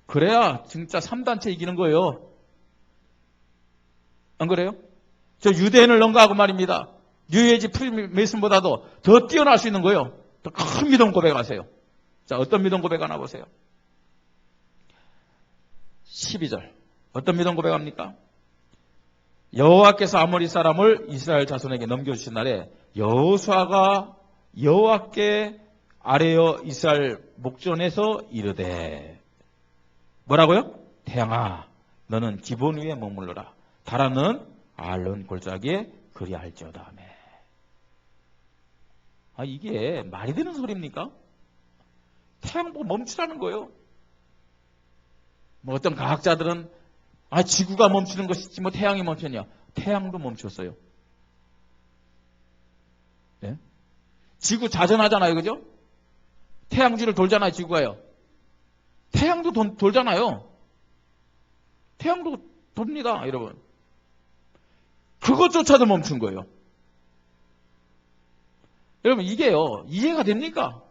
그래야 진짜 3단체 이기는 거예요. 안 그래요? 저 유대인을 능가하고 말입니다. 뉴에이지 프리메이슨보다도 더 뛰어날 수 있는 거예요. 더 큰 믿음 고백하세요. 자, 어떤 믿음 고백하나 보세요. 12절. 어떤 믿음 고백합니까? 여호와께서 아모리 사람을 이스라엘 자손에게 넘겨주신 날에 여호수아가 여호와께 아뢰어 이스라엘 목전에서 이르되, 뭐라고요? 태양아, 너는 기본 위에 머물러라. 달아는 알론 골짜기에 그리할지어다 하매. 아, 이게 말이 되는 소리입니까? 태양 보고 멈추라는 거예요. 뭐 어떤 과학자들은 지구가 멈추는 것이지 뭐 태양이 멈췄냐? 태양도 멈췄어요. 네? 지구 자전하잖아요, 그죠? 태양주를 돌잖아요, 지구가요. 태양도 돌잖아요. 태양도 돕니다, 여러분. 그것조차도 멈춘 거예요. 여러분, 이게요, 이해가 됩니까?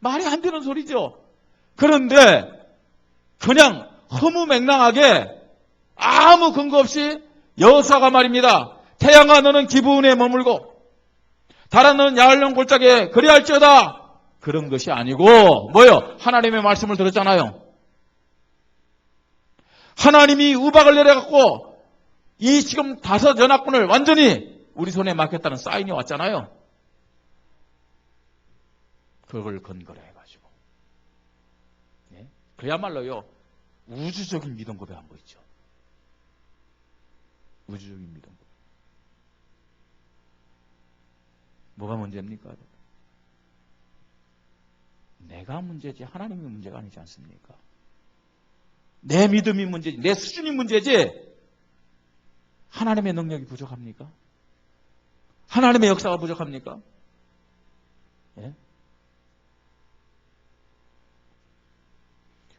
말이 안 되는 소리죠. 그런데 그냥 허무맹랑하게 아무 근거 없이 여호수아가 말입니다. 태양아, 너는 기브온에 머물고 달아 너는 야알론 골짜기에 그리할지어다. 그런 것이 아니고 뭐요? 하나님의 말씀을 들었잖아요. 하나님이 우박을 내려갖고 이 지금 5 연합군을 완전히 우리 손에 맡겼다는 사인이 왔잖아요. 그걸 근거로 해가지고, 네? 그야말로요 우주적인 믿음 고백한 거 있죠. 우주적인 믿음 고백. 뭐가 문제입니까? 내가 문제지 하나님이 문제가 아니지 않습니까? 내 믿음이 문제지, 내 수준이 문제지 하나님의 능력이 부족합니까? 하나님의 역사가 부족합니까? 예?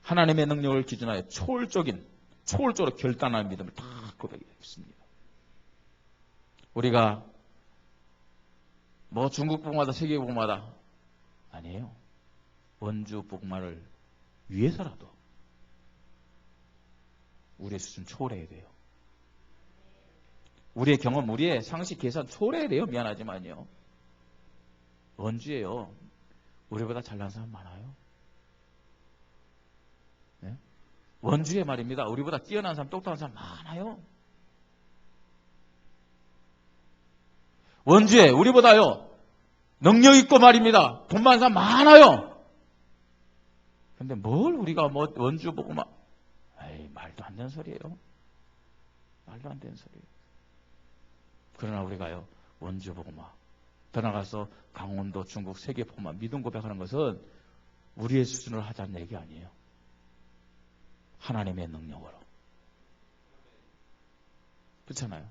하나님의 능력을 기준하여 초월적으로 결단하는 믿음을 다 고백했습니다. 우리가 뭐 중국 복마다 세계 복마다 아니에요. 원주 복마를 위해서라도 우리의 수준 초월해야 돼요. 우리의 경험, 우리의 상식, 계산 초월해야 돼요. 미안하지만요. 원주에요, 우리보다 잘난 사람 많아요. 네? 원주에 말입니다, 우리보다 뛰어난 사람, 똑똑한 사람 많아요. 원주에 우리보다요 능력 있고 말입니다 돈 많은 사람 많아요. 근데 뭘 우리가 뭐 원주 보고 막, 말도 안 되는 소리예요. 말도 안 되는 소리예요. 그러나 우리가요 원주 보고 막 더 나가서 강원도, 중국, 세계 보고 막 믿음 고백하는 것은 우리의 수준을 하자는 얘기 아니에요. 하나님의 능력으로. 그렇잖아요.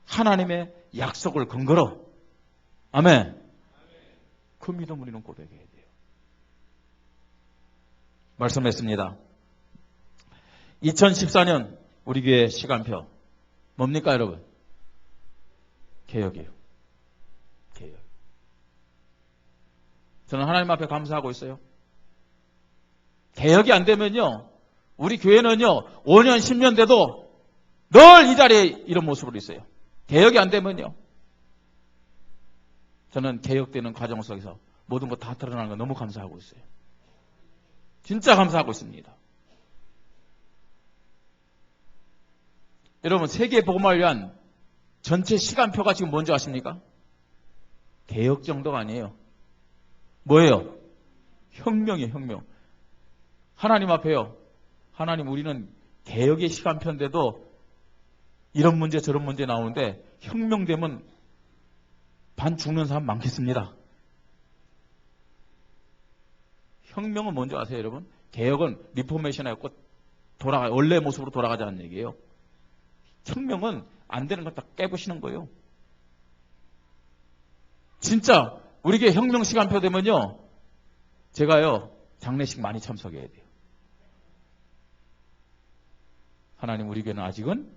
하나님의 약속을 근거로. 아멘. 그 믿음 우리는 고백해야 돼요. 말씀했습니다. 2014년 우리 교회 시간표 뭡니까 여러분? 개혁이에요. 개혁. 저는 하나님 앞에 감사하고 있어요. 개혁이 안 되면요 우리 교회는요 5년 10년 돼도 늘 이 자리에 이런 모습으로 있어요. 개혁이 안 되면요 저는 개혁되는 과정 속에서 모든 것 다 드러나는 거 너무 감사하고 있어요. 진짜 감사하고 있습니다. 여러분, 세계 복음을 위한 전체 시간표가 지금 뭔지 아십니까? 개혁 정도가 아니에요. 뭐예요? 혁명이에요, 혁명. 하나님 앞에요. 하나님, 우리는 개혁의 시간표인데도 이런 문제 저런 문제 나오는데 혁명되면 반 죽는 사람 많겠습니다. 혁명은 뭔지 아세요, 여러분? 개혁은 리포메이션하고 원래 모습으로 돌아가자는 얘기예요. 혁명은 안 되는 거 다 깨부시는 거예요. 진짜 우리 교회 혁명 시간표 되면요, 제가요 장례식 많이 참석해야 돼요. 하나님, 우리 교회는 아직은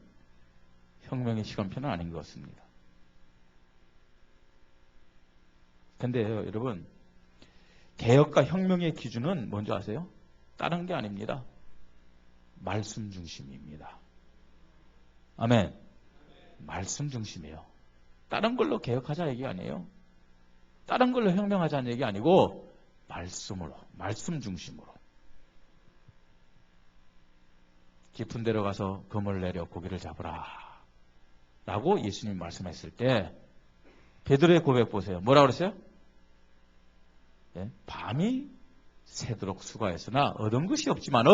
혁명의 시간표는 아닌 것 같습니다. 근데요, 여러분, 개혁과 혁명의 기준은 뭔지 아세요? 다른 게 아닙니다. 말씀 중심입니다. 아멘. 말씀 중심이에요. 다른 걸로 개혁하자 얘기 아니에요. 다른 걸로 혁명하자는 얘기 아니고 말씀으로, 말씀 중심으로. 깊은 데로 가서 금을 내려 고기를 잡으라 라고 예수님이 말씀했을 때 베드로의 고백 보세요. 뭐라고 그랬어요? 네? 밤이 새도록 수고했으나 얻은 것이 없지만은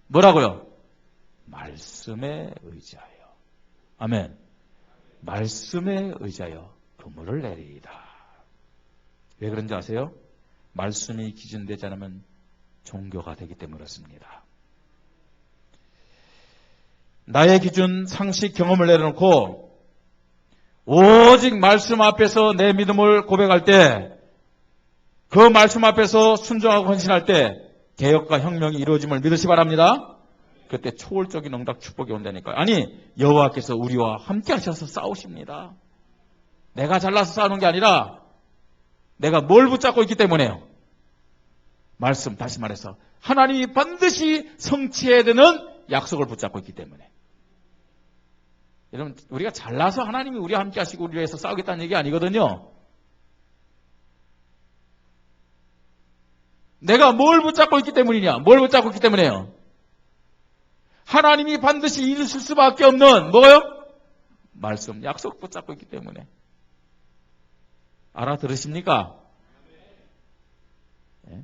뭐라고요? 말씀에 의지하여. 아멘. 말씀에 의지하여 그물을 내리이다. 왜 그런지 아세요? 말씀이 기준되지 않으면 종교가 되기 때문에 그렇습니다. 나의 기준, 상식, 경험을 내려놓고 오직 말씀 앞에서 내 믿음을 고백할 때, 그 말씀 앞에서 순종하고 헌신할 때 개혁과 혁명이 이루어짐을 믿으시 바랍니다. 그때 초월적인 응답 축복이 온다니까요. 아니, 여호와께서 우리와 함께 하셔서 싸우십니다. 내가 잘나서 싸우는 게 아니라 내가 뭘 붙잡고 있기 때문에요. 말씀, 다시 말해서 하나님이 반드시 성취해야 되는 약속을 붙잡고 있기 때문에. 여러분, 우리가 잘나서 하나님이 우리와 함께 하시고 우리를 위해서 싸우겠다는 얘기 아니거든요. 내가 뭘 붙잡고 있기 때문이냐? 뭘 붙잡고 있기 때문에요? 하나님이 반드시 이루실 수밖에 없는 뭐요? 말씀, 약속 붙잡고 있기 때문에. 알아들으십니까? 네?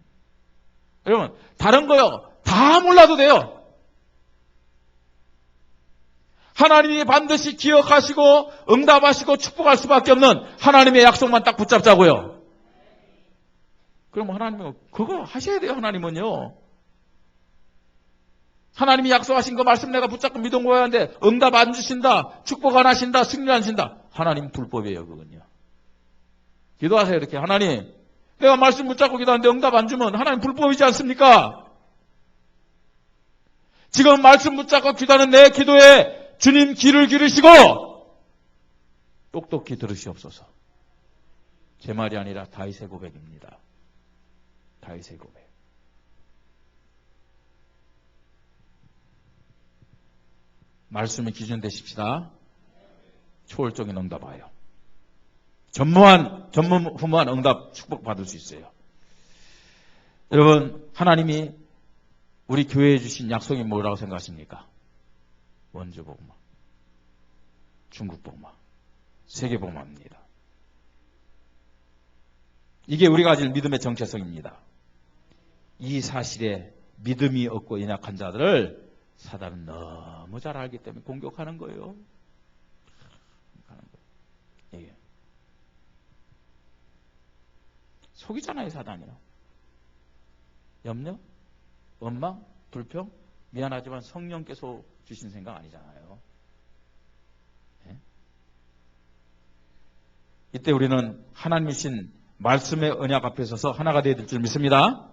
여러분, 다른 거요 다 몰라도 돼요. 하나님이 반드시 기억하시고 응답하시고 축복할 수밖에 없는 하나님의 약속만 딱 붙잡자고요. 그럼 하나님은 그거 하셔야 돼요. 하나님은요. 하나님이 약속하신 그 말씀 내가 붙잡고 믿은 거야 하는데 응답 안 주신다, 축복 안 하신다, 승리 안 주신다. 하나님 불법이에요. 그건요. 기도하세요. 이렇게. 하나님, 내가 말씀 붙잡고 기도하는데 응답 안 주면 하나님 불법이지 않습니까? 지금 말씀 붙잡고 기도하는 내 기도에 주님 귀를 기르시고 똑똑히 들으시옵소서. 제 말이 아니라 다윗의 고백입니다. 다윗의 고백. 말씀이 기준 되십시다. 초월적인 응답하여. 전무후무한 응답 축복받을 수 있어요. 여러분, 하나님이 우리 교회에 주신 약속이 뭐라고 생각하십니까? 원주복음화, 중국복음화, 세계복음화입니다. 이게 우리가 가질 믿음의 정체성입니다. 이 사실에 믿음이 없고 연약한 자들을 사단은 너무 잘 알기 때문에 공격하는 거예요. 예. 속이잖아요, 사단이요. 염려, 원망, 불평, 미안하지만 성령께서 주신 생각 아니잖아요. 예? 이때 우리는 하나님이신 말씀의 언약 앞에 서서 하나가 되어야 될 줄 믿습니다.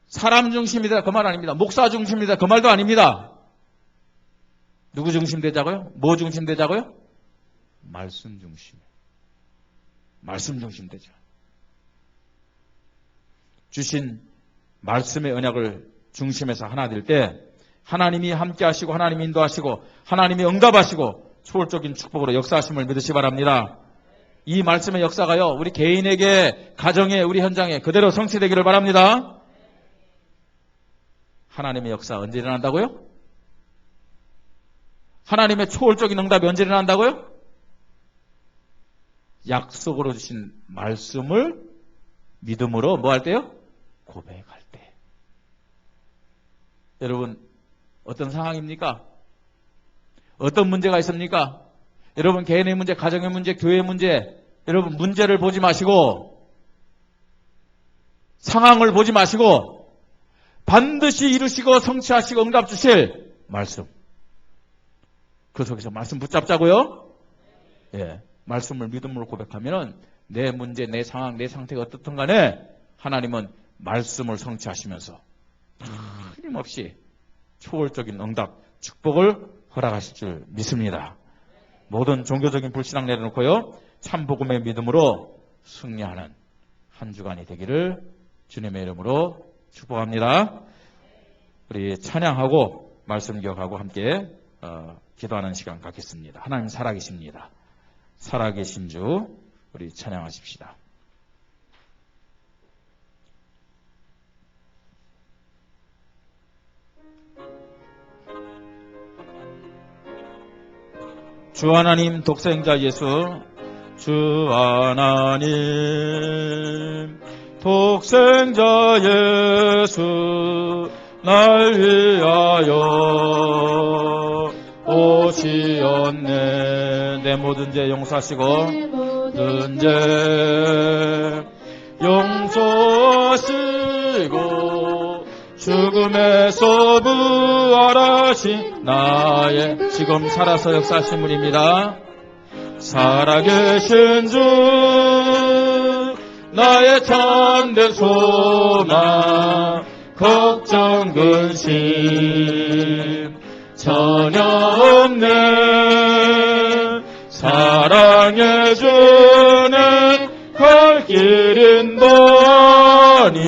사람 중심이다 그 말 아닙니다. 목사 중심이다 그 말도 아닙니다. 누구 중심 되자고요? 뭐 중심 되자고요? 말씀 중심. 말씀 중심 되죠. 주신 말씀의 언약을 중심에서 하나 될 때 하나님이 함께 하시고 하나님이 인도하시고 하나님이 응답하시고 초월적인 축복으로 역사하심을 믿으시 바랍니다. 이 말씀의 역사가요, 우리 개인에게, 가정에, 우리 현장에 그대로 성취되기를 바랍니다. 하나님의 역사 언제 일어난다고요? 하나님의 초월적인 응답이 언제 일어난다고요? 약속으로 주신 말씀을 믿음으로 뭐 할 때요? 고백할 때. 여러분, 어떤 상황입니까? 어떤 문제가 있습니까? 여러분, 개인의 문제, 가정의 문제, 교회의 문제, 여러분, 문제를 보지 마시고, 상황을 보지 마시고, 반드시 이루시고 성취하시고 응답 주실 말씀. 그 속에서 말씀 붙잡자고요. 예, 말씀을 믿음으로 고백하면은 내 문제, 내 상황, 내 상태가 어떻든 간에 하나님은 말씀을 성취하시면서 틀림없이 초월적인 응답, 축복을 허락하실 줄 믿습니다. 모든 종교적인 불신앙 내려놓고요, 참 복음의 믿음으로 승리하는 한 주간이 되기를 주님의 이름으로 축복합니다. 우리 찬양하고 말씀 기억하고 함께 기도하는 시간 갖겠습니다. 하나님 살아계십니다. 살아계신 주 우리 찬양하십시다. 주 하나님 독생자 예수, 주 하나님 독생자 예수, 날 위하여 오시었네. 내 모든 죄 용서하시고 모든 죄 용서하시고 죽음에서 부활하신 나의 지금 살아서 역사하신 분입니다. 살아계신 주 나의 참된 소망 걱정 근심 전혀 없네. 사랑해 주는 갈 인도하니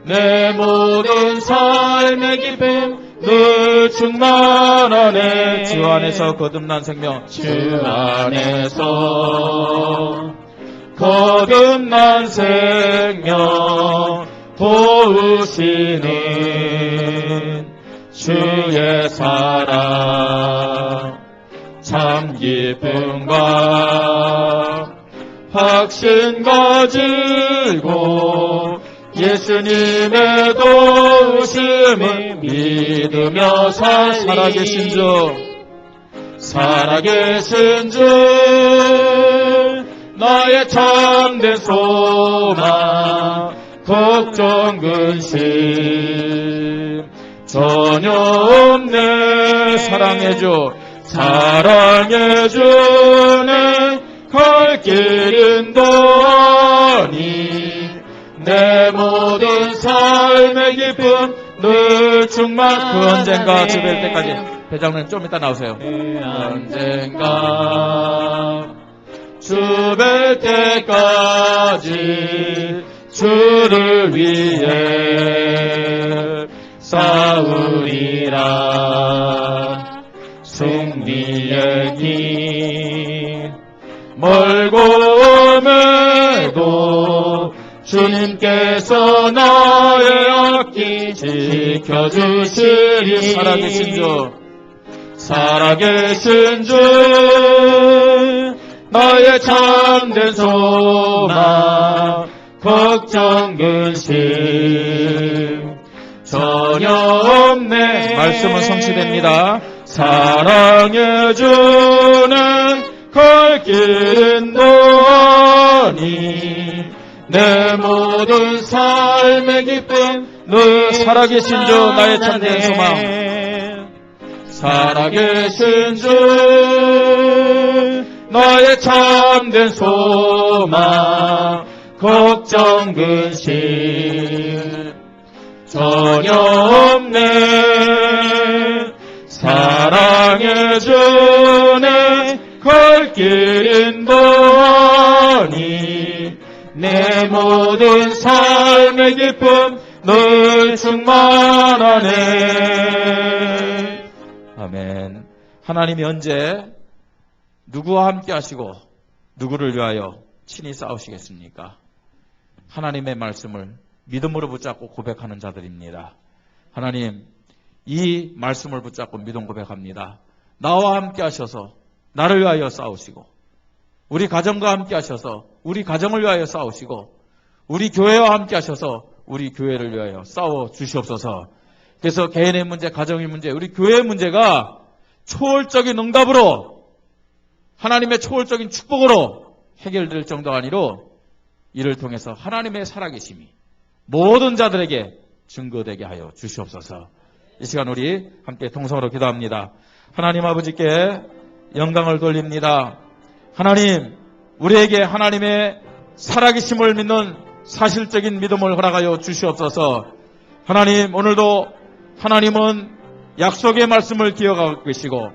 내 모든 삶의 기쁨 늘 충만하네. 주 안에서 거듭난 생명, 주 안에서 거듭난 생명 도우시는 주의 사랑 참 기쁨과 확신 가지고 예수님의 도우심을 믿으며 살아계신 주, 살아계신 주 나의 참된 소망 걱정 근심 전혀 없네. 사랑해 주, 사랑해 주는 갈 길 인도하니 내 모든 삶의 기쁨 늘 충만. 그 언젠가 주 뵐 때까지. 회장님 좀 이따 나오세요. 언젠가 주 뵐 때까지 주를 위해 싸우리라. 승리의 길 멀고 멀도 주님께서 나의 앞길 지켜주시리. 살아계신 주, 살아계신 주 나의 참된 소망 걱정 근심 전혀 없네. 말씀은 성취됩니다. 사랑해 주는 갈 길 인도하니 내 모든 삶의 기쁨 늘 살아계신 주 나의 참된 소망. 살아계신 주 나의 참된 소망 걱정 근심 전혀 없네. 사랑해 주는 갈 길 인도하니 내 모든 삶의 기쁨 늘 충만하네. 아멘. 하나님이 언제 누구와 함께 하시고 누구를 위하여 친히 싸우시겠습니까? 하나님의 말씀을 믿음으로 붙잡고 고백하는 자들입니다. 하나님, 이 말씀을 붙잡고 믿음 고백합니다. 나와 함께 하셔서 나를 위하여 싸우시고, 우리 가정과 함께 하셔서 우리 가정을 위하여 싸우시고, 우리 교회와 함께 하셔서 우리 교회를 위하여 싸워 주시옵소서. 그래서 개인의 문제, 가정의 문제, 우리 교회의 문제가 초월적인 응답으로 하나님의 초월적인 축복으로 해결될 정도가 아니로 이를 통해서 하나님의 살아계심이 모든 자들에게 증거되게 하여 주시옵소서. 이 시간 우리 함께 통성으로 기도합니다. 하나님 아버지께 영광을 돌립니다. 하나님, 우리에게 하나님의 살아계심을 믿는 사실적인 믿음을 허락하여 주시옵소서. 하나님, 오늘도 하나님은 약속의 말씀을 기억하고 계시고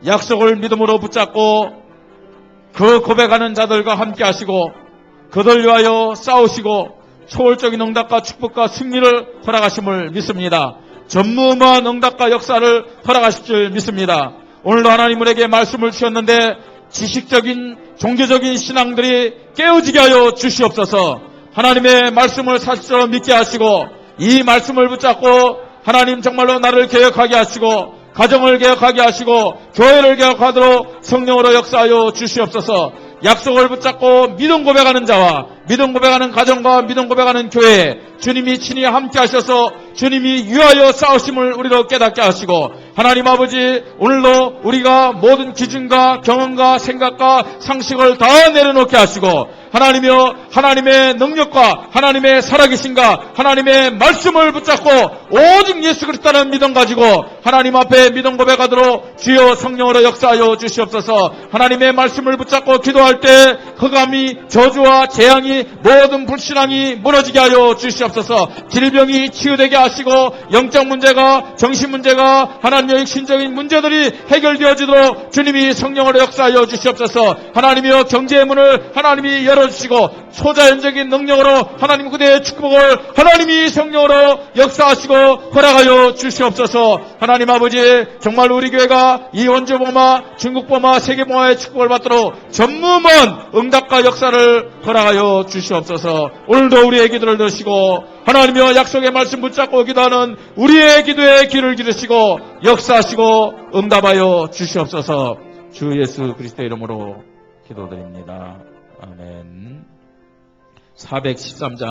약속을 믿음으로 붙잡고 그 고백하는 자들과 함께 하시고 그들 위하여 싸우시고 초월적인 응답과 축복과 승리를 허락하심을 믿습니다. 전무후무한 응답과 역사를 허락하실 줄 믿습니다. 오늘도 하나님 우리에게 말씀을 주셨는데 지식적인 종교적인 신앙들이 깨어지게 하여 주시옵소서. 하나님의 말씀을 사실처럼 믿게 하시고 이 말씀을 붙잡고 하나님 정말로 나를 개혁하게 하시고 가정을 개혁하게 하시고 교회를 개혁하도록 성령으로 역사하여 주시옵소서. 약속을 붙잡고 믿음 고백하는 자와 믿음 고백하는 가정과 믿음 고백하는 교회 주님이 친히 함께 하셔서 주님이 위하여 싸우심을 우리로 깨닫게 하시고 하나님 아버지 오늘도 우리가 모든 기준과 경험과 생각과 상식을 다 내려놓게 하시고 하나님이여 하나님의 능력과 하나님의 살아계신가 하나님의 말씀을 붙잡고 오직 예수 그리스도라는 믿음 가지고 하나님 앞에 믿음 고백하도록 주여 성령으로 역사하여 주시옵소서. 하나님의 말씀을 붙잡고 기도할 때 흑암이 저주와 재앙이 모든 불신앙이 무너지게 하여 주시옵소서. 질병이 치유되게 하시고 영적 문제가 정신 문제가 하나님의 육신적인 문제들이 해결되어지도록 주님이 성령으로 역사하여 주시옵소서. 하나님이여 경제의 문을 하나님이 열어주시고 초자연적인 능력으로 하나님 그대의 축복을 하나님이 성령으로 역사하시고 허락하여 주시옵소서. 하나님 아버지 정말 우리 교회가 이 원주복음화 중국복음화 세계복음화의 축복을 받도록 전무한 응답과 역사를 허락하여 주시옵소서. 오늘도 우리의 기도를 들으시고 하나님이여 약속의 말씀 붙잡고 기도하는 우리의 기도에 귀를 기르시고 역사하시고 응답하여 주시옵소서. 주 예수 그리스도의 이름으로 기도드립니다. 아멘. 413장